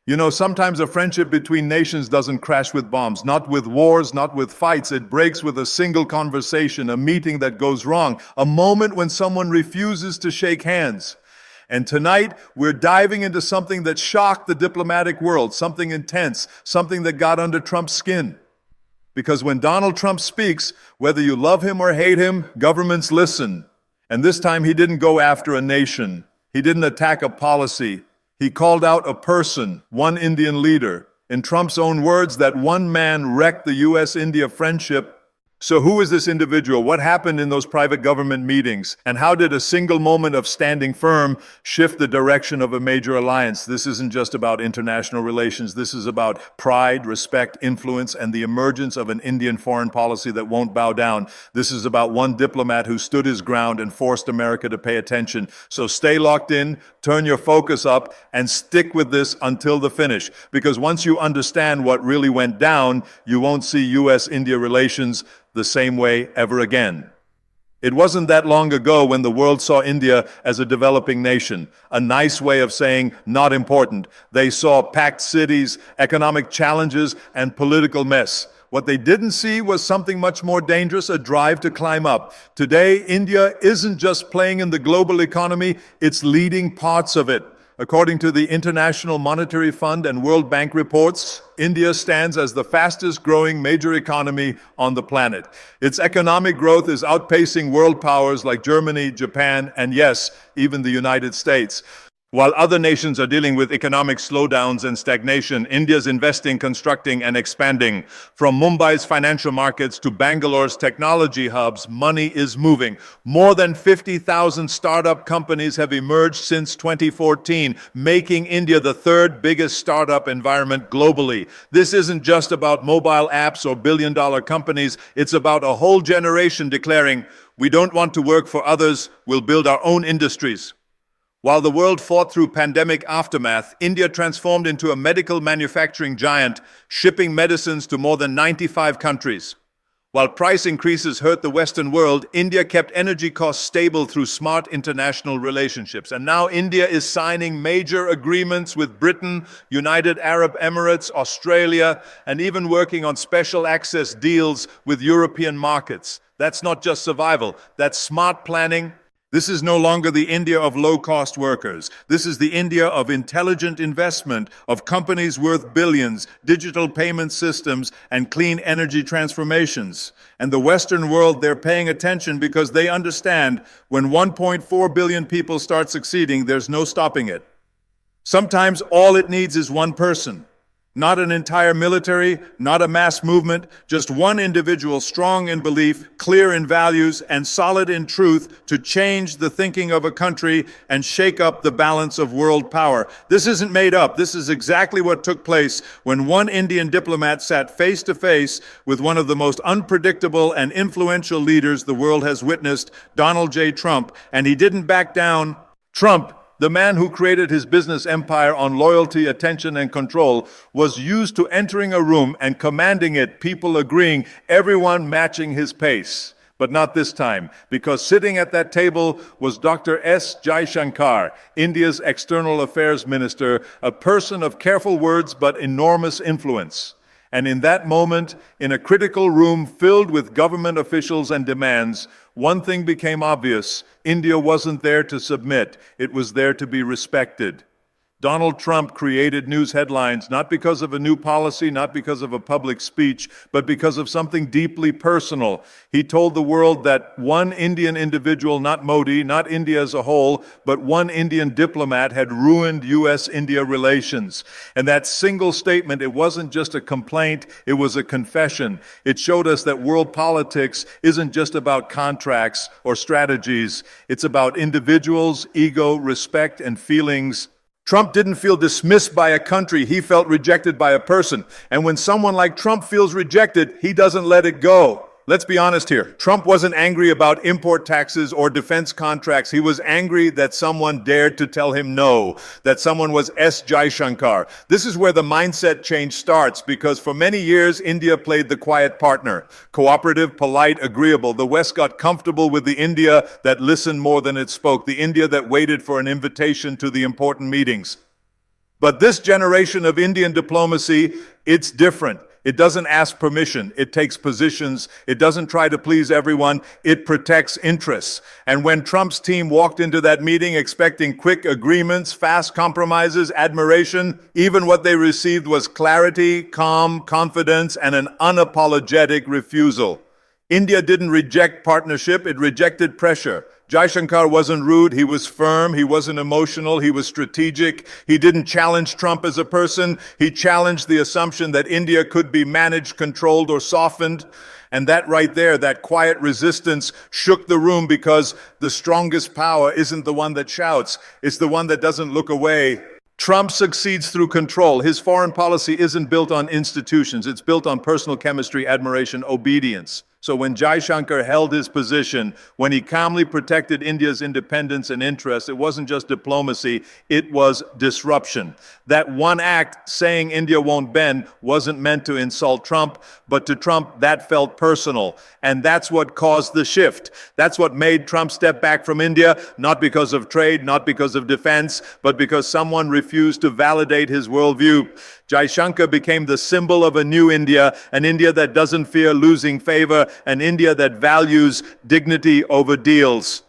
You know, sometimes a friendship between nations doesn't crash with bombs, not with wars, not with fights. It breaks with a single conversation, a meeting that goes wrong, a moment when someone refuses to shake hands. And tonight, we're diving into something that shocked the diplomatic world, something intense, something that got under Trump's skin. Because when Donald Trump speaks, whether you love him or hate him, governments listen. And this time, he didn't go after a nation. He didn't attack a policy. He called out a person, one Indian leader. In Trump's own words, that one man wrecked the U.S. India friendship. So who is this individual? What happened in those private government meetings? And how did a single moment of standing firm shift the direction of a major alliance? This isn't just about international relations. This is about pride, respect, influence, and the emergence of an Indian foreign policy that won't bow down. This is about one diplomat who stood his ground and forced America to pay attention. So stay locked in, turn your focus up, and stick with this until the finish. Because once you understand what really went down, you won't see U.S.-India relations the same way ever again. It wasn't that long ago when the world saw India as a developing nation, a nice way of saying not important. They saw packed cities, economic challenges, and political mess. What they didn't see was something much more dangerous, a drive to climb up. Today, India isn't just playing in the global economy, it's leading parts of it. According to the International Monetary Fund and World Bank reports, India stands as the fastest growing major economy on the planet. Its economic growth is outpacing world powers like Germany, Japan, and yes, even the United States. While other nations are dealing with economic slowdowns and stagnation, India's investing, constructing, and expanding. From Mumbai's financial markets to Bangalore's technology hubs, money is moving. More than 50,000 startup companies have emerged since 2014, making India the third biggest startup environment globally. This isn't just about mobile apps or billion-dollar companies. It's about a whole generation declaring, "We don't want to work for others, we'll build our own industries." While the world fought through pandemic aftermath, India transformed into a medical manufacturing giant, shipping medicines to more than 95 countries. While price increases hurt the Western world, India kept energy costs stable through smart international relationships. And now India is signing major agreements with Britain, United Arab Emirates, Australia, and even working on special access deals with European markets. That's not just survival, that's smart planning. This is no longer the India of low-cost workers. This is the India of intelligent investment, of companies worth billions, digital payment systems, and clean energy transformations. And the Western world, they're paying attention because they understand when 1.4 billion people start succeeding, there's no stopping it. Sometimes all it needs is one person. Not an entire military, not a mass movement, just one individual strong in belief, clear in values, and solid in truth to change the thinking of a country and shake up the balance of world power. This isn't made up. This is exactly what took place when one Indian diplomat sat face to face with one of the most unpredictable and influential leaders the world has witnessed, Donald J. Trump, and he didn't back down. Trump, the man who created his business empire on loyalty, attention, and control, was used to entering a room and commanding it, people agreeing, everyone matching his pace. But not this time, because sitting at that table was Dr. S. Jaishankar, India's External Affairs Minister, a person of careful words but enormous influence. And in that moment, in a critical room filled with government officials and demands, one thing became obvious. India wasn't there to submit. It was there to be respected. Donald Trump created news headlines not because of a new policy, not because of a public speech, but because of something deeply personal. He told the world that one Indian individual, not Modi, not India as a whole, but one Indian diplomat had ruined U.S.-India relations. And that single statement, it wasn't just a complaint, it was a confession. It showed us that world politics isn't just about contracts or strategies. It's about individuals, ego, respect, and feelings. Trump didn't feel dismissed by a country, he felt rejected by a person. And when someone like Trump feels rejected, he doesn't let it go. Let's be honest here. Trump wasn't angry about import taxes or defense contracts. He was angry that someone dared to tell him no, that someone was S. Jaishankar. This is where the mindset change starts, because for many years, India played the quiet partner. Cooperative, polite, agreeable. The West got comfortable with the India that listened more than it spoke, the India that waited for an invitation to the important meetings. But this generation of Indian diplomacy, it's different. It doesn't ask permission. It takes positions. It doesn't try to please everyone. It protects interests. And when Trump's team walked into that meeting expecting quick agreements, fast compromises, admiration, even what they received was clarity, calm, confidence, and an unapologetic refusal. India didn't reject partnership, it rejected pressure. Jaishankar wasn't rude, he was firm, he wasn't emotional, he was strategic. He didn't challenge Trump as a person, he challenged the assumption that India could be managed, controlled, or softened. And that right there, that quiet resistance shook the room, because the strongest power isn't the one that shouts, it's the one that doesn't look away. Trump succeeds through control. His foreign policy isn't built on institutions, it's built on personal chemistry, admiration, obedience. So when Jaishankar held his position, when he calmly protected India's independence and interests, it wasn't just diplomacy, it was disruption. That one act, saying India won't bend, wasn't meant to insult Trump, but to Trump that felt personal. And that's what caused the shift. That's what made Trump step back from India, not because of trade, not because of defense, but because someone refused to validate his worldview. Jaishankar became the symbol of a new India, an India that doesn't fear losing favor, an India that values dignity over deals.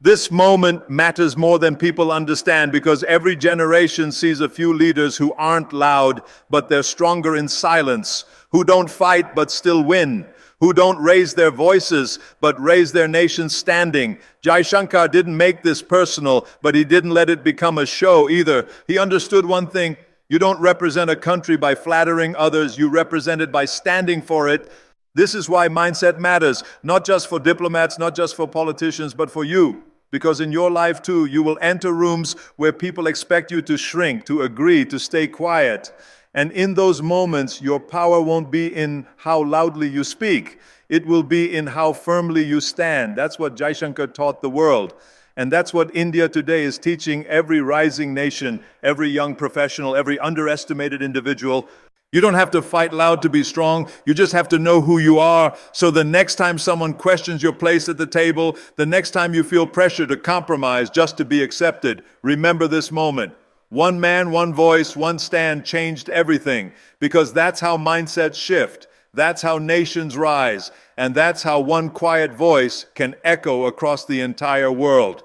This moment matters more than people understand, because every generation sees a few leaders who aren't loud, but they're stronger in silence, who don't fight but still win, who don't raise their voices but raise their nation's standing. Jaishankar didn't make this personal, but he didn't let it become a show either. He understood one thing: you don't represent a country by flattering others, you represent it by standing for it. This is why mindset matters, not just for diplomats, not just for politicians, but for you. Because in your life too, you will enter rooms where people expect you to shrink, to agree, to stay quiet. And in those moments, your power won't be in how loudly you speak. It will be in how firmly you stand. That's what Jaishankar taught the world. And that's what India today is teaching every rising nation, every young professional, every underestimated individual. You don't have to fight loud to be strong. You just have to know who you are. So the next time someone questions your place at the table, the next time you feel pressure to compromise just to be accepted, remember this moment. One man, one voice, one stand changed everything. Because that's how mindsets shift. That's how nations rise. And that's how one quiet voice can echo across the entire world.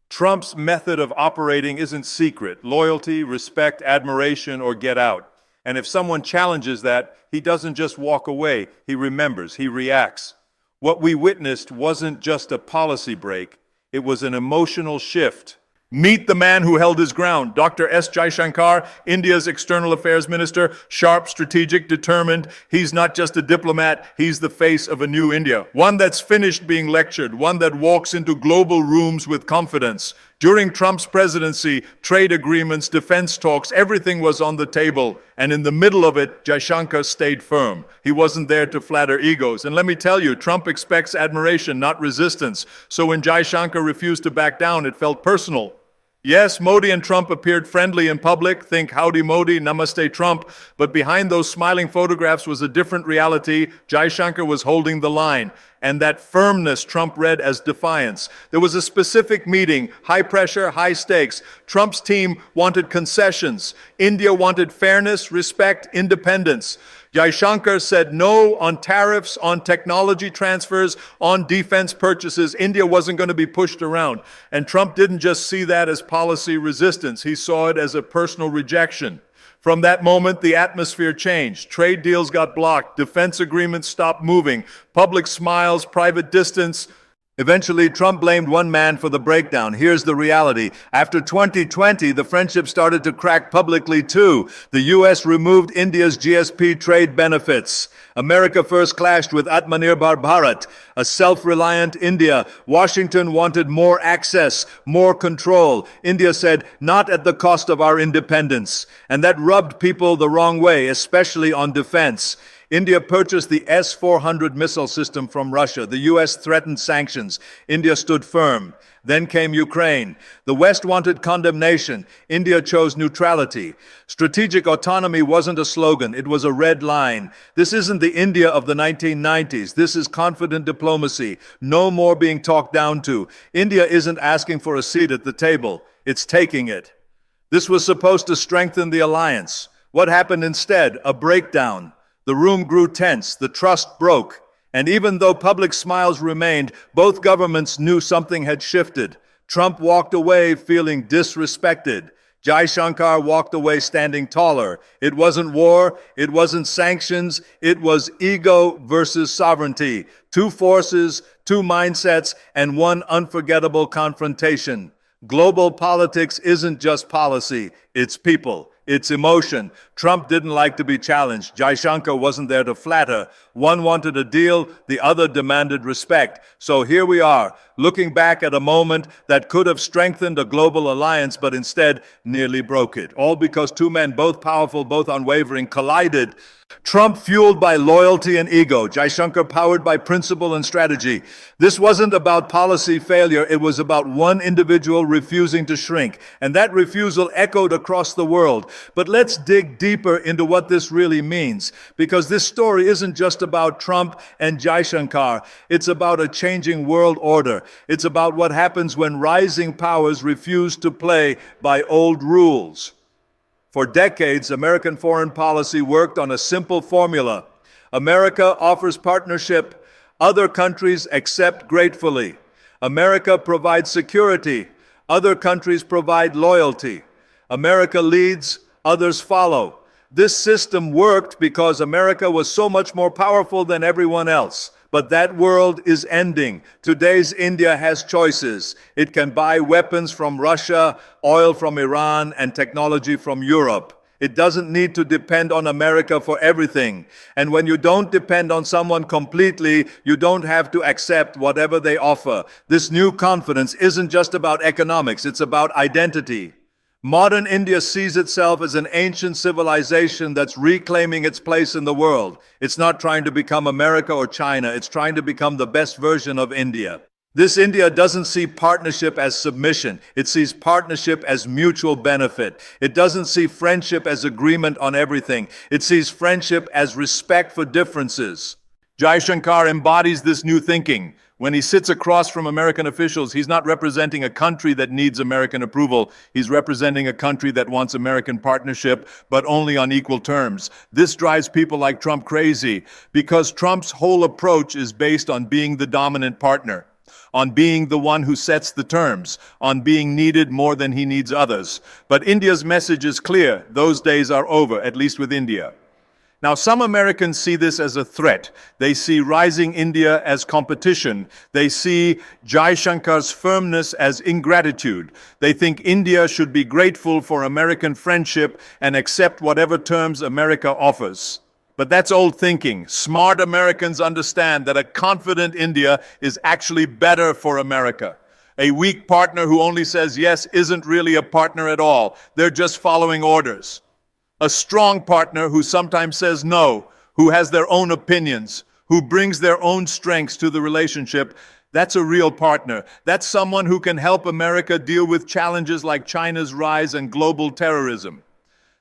Trump's method of operating isn't secret: loyalty, respect, admiration, or get out. And if someone challenges that, he doesn't just walk away, he remembers, he reacts. What we witnessed wasn't just a policy break, it was an emotional shift. Meet the man who held his ground, Dr. S. Jaishankar, India's External Affairs Minister, sharp, strategic, determined. He's not just a diplomat, he's the face of a new India. One that's finished being lectured, one that walks into global rooms with confidence. During Trump's presidency, trade agreements, defense talks, everything was on the table. And in the middle of it, Jaishankar stayed firm. He wasn't there to flatter egos. And let me tell you, Trump expects admiration, not resistance. So when Jaishankar refused to back down, it felt personal. Yes, Modi and Trump appeared friendly in public. Think howdy Modi, namaste Trump. But behind those smiling photographs was a different reality. Jaishankar was holding the line. And that firmness Trump read as defiance. There was a specific meeting, high pressure, high stakes. Trump's team wanted concessions. India wanted fairness, respect, independence. Jaishankar said no on tariffs, on technology transfers, on defense purchases. India wasn't going to be pushed around. And Trump didn't just see that as policy resistance. He saw it as a personal rejection. From that moment, the atmosphere changed. Trade deals got blocked. Defense agreements stopped moving. Public smiles, private distance. Eventually, Trump blamed one man for the breakdown. Here's the reality. After 2020, the friendship started to crack publicly too. The U.S. removed India's GSP trade benefits. America first clashed with Atmanirbhar Bharat, a self-reliant India. Washington wanted more access, more control. India said, not at the cost of our independence. And that rubbed people the wrong way, especially on defense. India purchased the S-400 missile system from Russia. The U.S. threatened sanctions. India stood firm. Then came Ukraine. The West wanted condemnation. India chose neutrality. Strategic autonomy wasn't a slogan. It was a red line. This isn't the India of the 1990s. This is confident diplomacy. No more being talked down to. India isn't asking for a seat at the table. It's taking it. This was supposed to strengthen the alliance. What happened instead? A breakdown. The room grew tense, the trust broke, and even though public smiles remained, both governments knew something had shifted. Trump walked away feeling disrespected. Jaishankar walked away standing taller. It wasn't war, it wasn't sanctions, it was ego versus sovereignty. Two forces, two mindsets, and one unforgettable confrontation. Global politics isn't just policy, it's people. It's emotion. Trump didn't like to be challenged. Jaishankar wasn't there to flatter. One wanted a deal, the other demanded respect. So here we are, looking back at a moment that could have strengthened a global alliance, but instead nearly broke it. All because two men, both powerful, both unwavering, collided. Trump fueled by loyalty and ego, Jaishankar powered by principle and strategy. This wasn't about policy failure, it was about one individual refusing to shrink. And that refusal echoed across the world. But let's dig deeper into what this really means, because this story isn't just about Trump and Jaishankar. It's about a changing world order. It's about what happens when rising powers refuse to play by old rules. For decades, American foreign policy worked on a simple formula. America offers partnership. Other countries accept gratefully. America provides security. Other countries provide loyalty. America leads, others follow. This system worked because America was so much more powerful than everyone else. But that world is ending. Today's India has choices. It can buy weapons from Russia, oil from Iran, and technology from Europe. It doesn't need to depend on America for everything. And when you don't depend on someone completely, you don't have to accept whatever they offer. This new confidence isn't just about economics, it's about identity. Modern India sees itself as an ancient civilization that's reclaiming its place in the world. It's not trying to become America or China, it's trying to become the best version of India. This India doesn't see partnership as submission, it sees partnership as mutual benefit. It doesn't see friendship as agreement on everything, it sees friendship as respect for differences. Jaishankar embodies this new thinking. When he sits across from American officials, he's not representing a country that needs American approval. He's representing a country that wants American partnership, but only on equal terms. This drives people like Trump crazy, because Trump's whole approach is based on being the dominant partner, on being the one who sets the terms, on being needed more than he needs others. But India's message is clear. Those days are over, at least with India. Now, some Americans see this as a threat. They see rising India as competition. They see Jaishankar's firmness as ingratitude. They think India should be grateful for American friendship and accept whatever terms America offers. But that's old thinking. Smart Americans understand that a confident India is actually better for America. A weak partner who only says yes isn't really a partner at all. They're just following orders. A strong partner who sometimes says no, who has their own opinions, who brings their own strengths to the relationship, that's a real partner. That's someone who can help America deal with challenges like China's rise and global terrorism.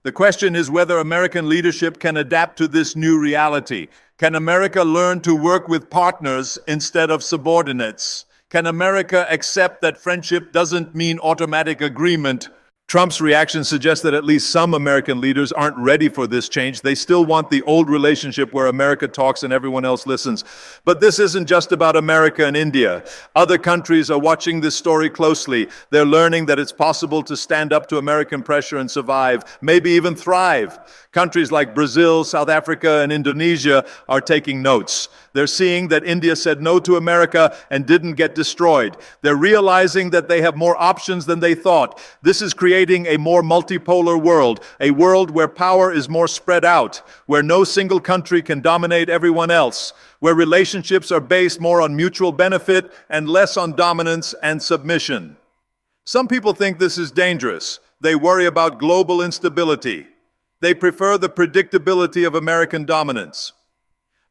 The question is whether American leadership can adapt to this new reality. Can America learn to work with partners instead of subordinates? Can America accept that friendship doesn't mean automatic agreement? Trump's reaction suggests that at least some American leaders aren't ready for this change. They still want the old relationship where America talks and everyone else listens. But this isn't just about America and India. Other countries are watching this story closely. They're learning that it's possible to stand up to American pressure and survive, maybe even thrive. Countries like Brazil, South Africa, and Indonesia are taking notes. They're seeing that India said no to America and didn't get destroyed. They're realizing that they have more options than they thought. This is creating a more multipolar world, a world where power is more spread out, where no single country can dominate everyone else, where relationships are based more on mutual benefit and less on dominance and submission. Some people think this is dangerous. They worry about global instability. They prefer the predictability of American dominance.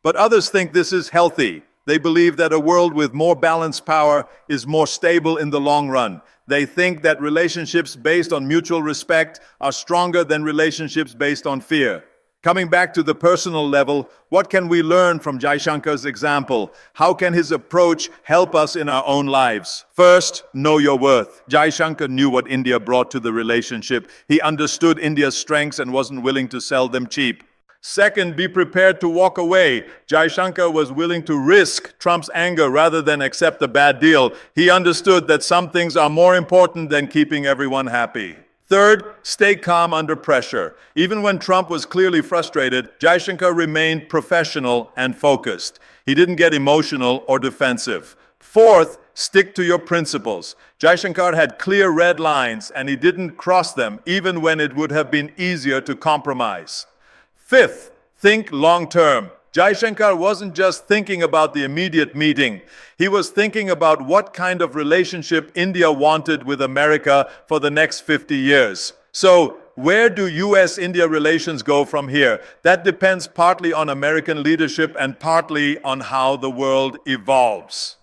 But others think this is healthy. They believe that a world with more balanced power is more stable in the long run. They think that relationships based on mutual respect are stronger than relationships based on fear. Coming back to the personal level, what can we learn from Jaishankar's example? How can his approach help us in our own lives? First, know your worth. Jaishankar knew what India brought to the relationship. He understood India's strengths and wasn't willing to sell them cheap. Second, be prepared to walk away. Jaishankar was willing to risk Trump's anger rather than accept a bad deal. He understood that some things are more important than keeping everyone happy. Third, stay calm under pressure. Even when Trump was clearly frustrated, Jaishankar remained professional and focused. He didn't get emotional or defensive. Fourth, stick to your principles. Jaishankar had clear red lines and he didn't cross them, even when it would have been easier to compromise. Fifth, think long-term. Jaishankar wasn't just thinking about the immediate meeting. He was thinking about what kind of relationship India wanted with America for the next 50 years. So, where do U.S.-India relations go from here? That depends partly on American leadership and partly on how the world evolves.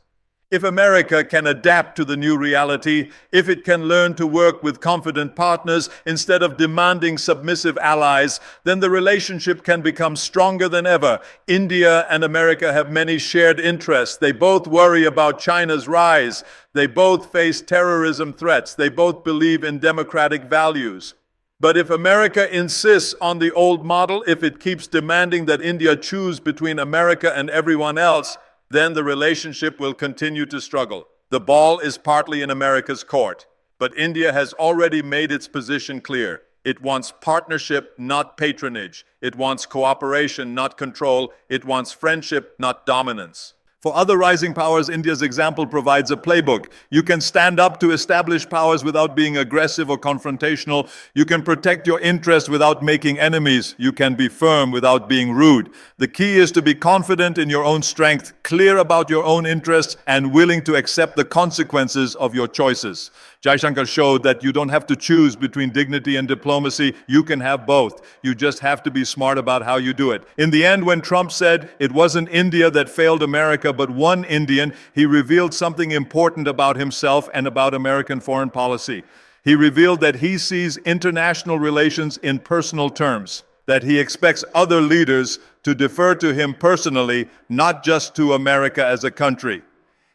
If America can adapt to the new reality, if it can learn to work with confident partners instead of demanding submissive allies, then the relationship can become stronger than ever. India and America have many shared interests. They both worry about China's rise. They both face terrorism threats. They both believe in democratic values. But if America insists on the old model, if it keeps demanding that India choose between America and everyone else, then the relationship will continue to struggle. The ball is partly in America's court, but India has already made its position clear. It wants partnership, not patronage. It wants cooperation, not control. It wants friendship, not dominance. For other rising powers, India's example provides a playbook. You can stand up to established powers without being aggressive or confrontational. You can protect your interests without making enemies. You can be firm without being rude. The key is to be confident in your own strength, clear about your own interests, and willing to accept the consequences of your choices. Jaishankar showed that you don't have to choose between dignity and diplomacy. You can have both. You just have to be smart about how you do it. In the end, when Trump said it wasn't India that failed America, but one Indian, he revealed something important about himself and about American foreign policy. He revealed that he sees international relations in personal terms, that he expects other leaders to defer to him personally, not just to America as a country.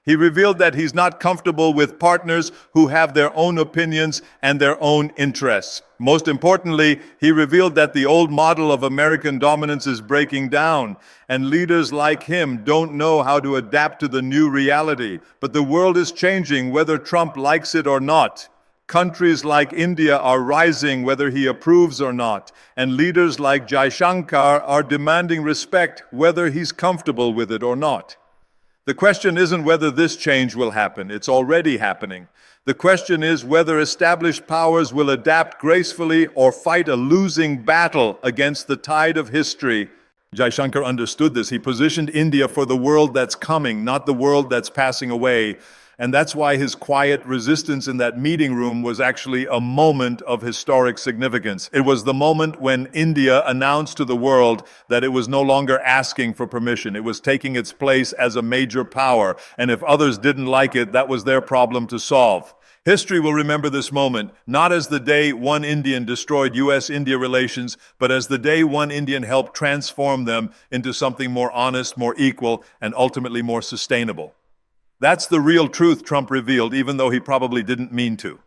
He revealed that he's not comfortable with partners who have their own opinions and their own interests. Most importantly, he revealed that the old model of American dominance is breaking down, and leaders like him don't know how to adapt to the new reality. But the world is changing, whether Trump likes it or not. Countries like India are rising, whether he approves or not, and leaders like Jaishankar are demanding respect, whether he's comfortable with it or not. The question isn't whether this change will happen. It's already happening. The question is whether established powers will adapt gracefully or fight a losing battle against the tide of history. Jaishankar understood this. He positioned India for the world that's coming, not the world that's passing away. And that's why his quiet resistance in that meeting room was actually a moment of historic significance. It was the moment when India announced to the world that it was no longer asking for permission. It was taking its place as a major power. And if others didn't like it, that was their problem to solve. History will remember this moment, not as the day one Indian destroyed U.S.-India relations, but as the day one Indian helped transform them into something more honest, more equal, and ultimately more sustainable. That's the real truth Trump revealed, even though he probably didn't mean to.